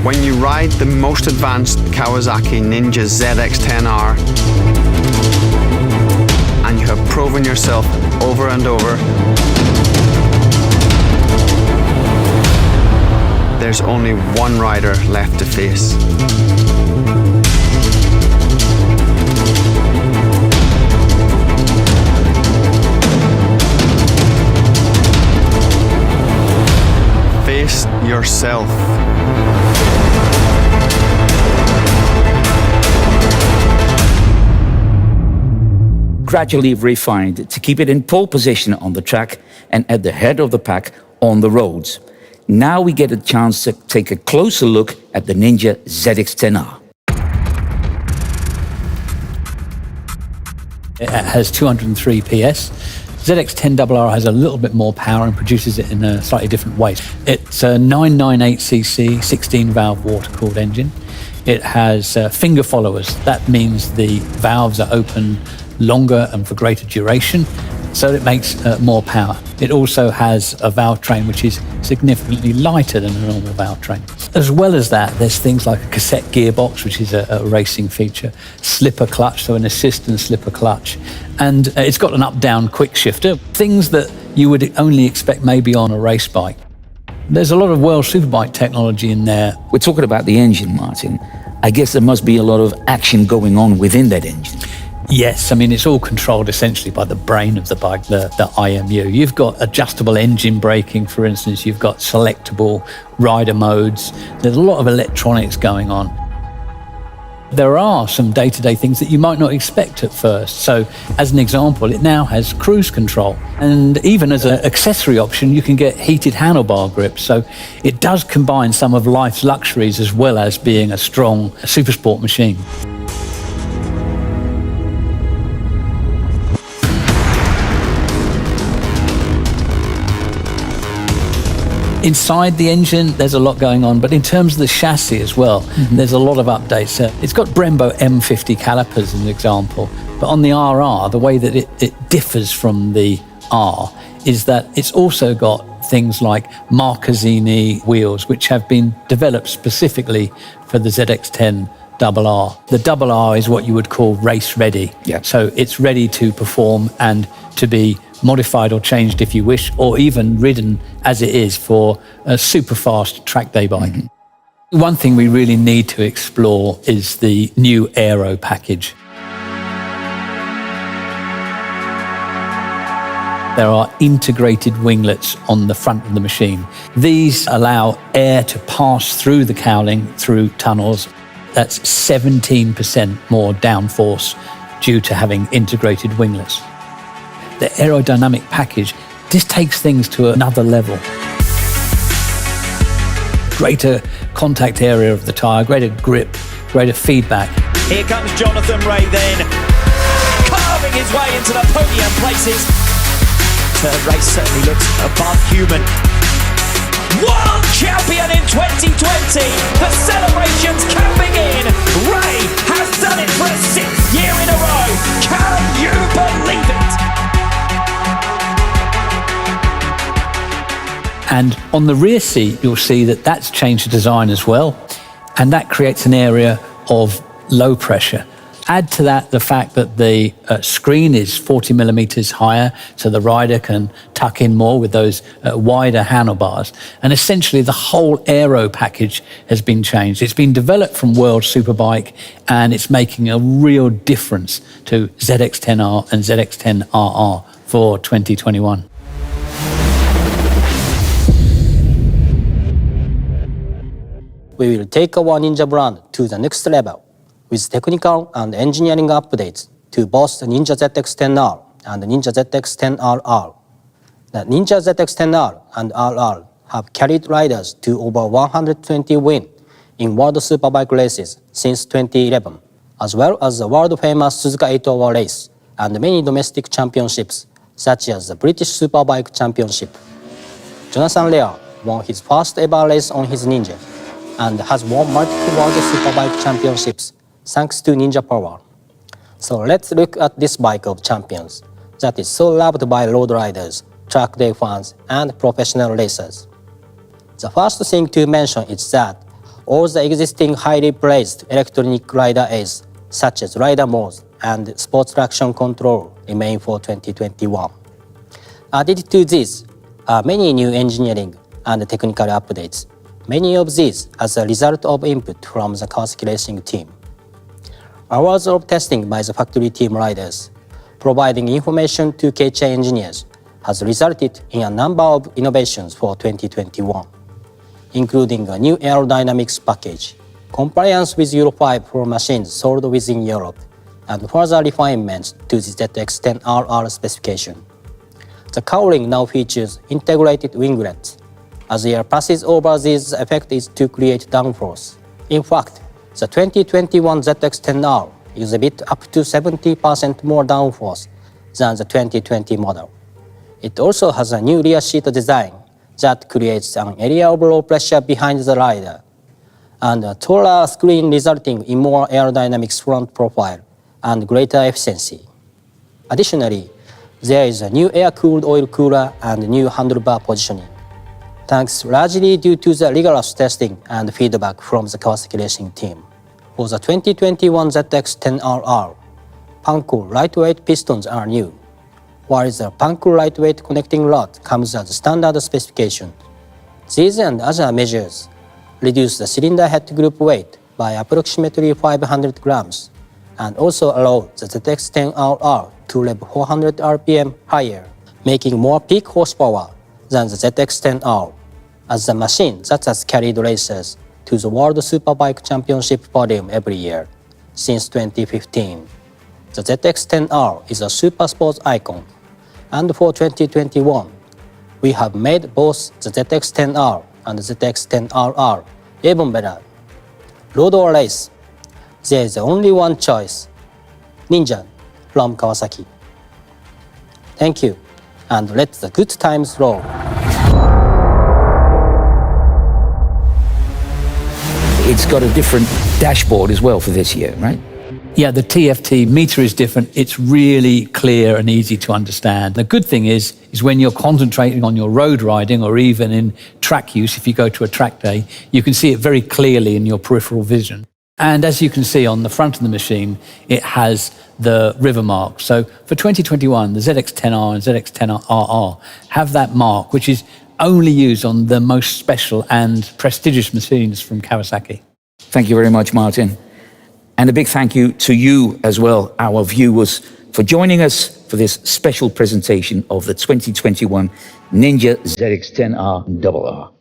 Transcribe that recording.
When you ride the most advanced Kawasaki Ninja ZX-10R and you have proven yourself over and over, there's only one rider left to face. Face yourself. Gradually refined to keep it in pole position on the track and at the head of the pack on the roads. Now we get a chance to take a closer look at the Ninja ZX-10R. It has 203 PS. ZX-10RR has a little bit more power and produces it in a slightly different way. It's a 998cc 16-valve water-cooled engine. It has finger followers. That means the valves are open longer and for greater duration, so it makes more power. It also has a valve train which is significantly lighter than a normal valve train. As well as that, there's things like a cassette gearbox, which is a racing feature, slipper clutch, so an assist and slipper clutch, and it's got an up-down quick shifter, things that you would only expect maybe on a race bike. There's a lot of WorldSBK technology in there. We're talking about the engine, Martin. I guess there must be a lot of action going on within that engine. Yes, I mean, it's all controlled essentially by the brain of the bike, the IMU. You've got adjustable engine braking, for instance. You've got selectable rider modes. There's a lot of electronics going on. There are some day-to-day things that you might not expect at first. So, as an example, it now has cruise control. And even as an accessory option, you can get heated handlebar grips. So it does combine some of life's luxuries as well as being a strong supersport machine. Inside the engine, there's a lot going on, but in terms of the chassis as well, there's a lot of updates. It's got Brembo M50 calipers as an example, but on the RR, the way that it differs from the R is that it's also got things like Marcazzini wheels, which have been developed specifically for the ZX-10RR. The RR is what you would call race ready. Yeah. So it's ready to perform and to be modified or changed if you wish, or even ridden as it is for a super fast track day bike. One thing we really need to explore is the new aero package. There are integrated winglets on the front of the machine. These allow air to pass through the cowling through tunnels. That's 17% more downforce due to having integrated winglets. The aerodynamic package just takes things to another level. Greater contact area of the tyre, greater grip, greater feedback. Here comes Jonathan Ray then, carving his way into the podium places. Third race certainly looks above human. World champion in 2020, the celebrations can begin. Ray has done it for a 6th year in a row. Can you believe it? And on the rear seat, you'll see that that's changed the design as well. And that creates an area of low pressure. Add to that the fact that the screen is 40 millimeters higher, so the rider can tuck in more with those wider handlebars. And essentially the whole aero package has been changed. It's been developed from WorldSBK, and it's making a real difference to ZX-10R and ZX-10RR for 2021. We will take our Ninja brand to the next level with technical and engineering updates to both the Ninja ZX-10R and the Ninja ZX-10RR. The Ninja ZX-10R and RR have carried riders to over 120 wins in World Superbike races since 2011, as well as the world-famous Suzuka 8-hour race and many domestic championships, such as the British Superbike Championship. Jonathan Ray won his first ever race on his Ninja and has won multiple World Superbike Championships thanks to Ninja Power. So let's look at this bike of champions that is so loved by road riders, track day fans, and professional racers. The first thing to mention is that all the existing highly praised electronic rider aids, such as rider modes and sports traction control, remain for 2021. Added to these are many new engineering and technical updates, many of these as a result of input from the Kawasaki Racing Team. Hours of testing by the factory team riders, providing information to KCI engineers, has resulted in a number of innovations for 2021, including a new aerodynamics package, compliance with Euro 5 for machines sold within Europe, and further refinements to the ZX-10RR specification. The cowling now features integrated winglets. As air passes over, this effect is to create downforce. In fact, the 2021 ZX-10R exhibits up to 70% more downforce than the 2020 model. It also has a new rear seat design that creates an area of low pressure behind the rider, and a taller screen resulting in more aerodynamics front profile and greater efficiency. Additionally, there is a new air-cooled oil cooler and new handlebar positioning, thanks largely due to the rigorous testing and feedback from the Kawasaki Racing Team. For the 2021 ZX-10RR, Panko lightweight pistons are new, while the Panko lightweight connecting rod comes as standard specification. These and other measures reduce the cylinder head group weight by approximately 500 grams and also allow the ZX-10RR to rev 400 RPM higher, making more peak horsepower than the ZX-10R, as the machine that has carried racers to the World Superbike Championship podium every year since 2015. The ZX-10R is a super sports icon, and for 2021, we have made both the ZX-10R and the ZX-10RR even better. Road or race, there is only one choice: Ninja from Kawasaki. Thank you, and let the good times roll. It's got a different dashboard as well for this year, right? Yeah, the TFT meter is different. It's really clear and easy to understand. The good thing is when you're concentrating on your road riding or even in track use, if you go to a track day, you can see it very clearly in your peripheral vision. And as you can see on the front of the machine, it has the river mark. So for 2021, the ZX-10R and ZX-10RR have that mark, which is only used on the most special and prestigious machines from Kawasaki. Thank you very much, Martin. And a big thank you to you as well, our viewers, for joining us for this special presentation of the 2021 Ninja ZX-10R RR.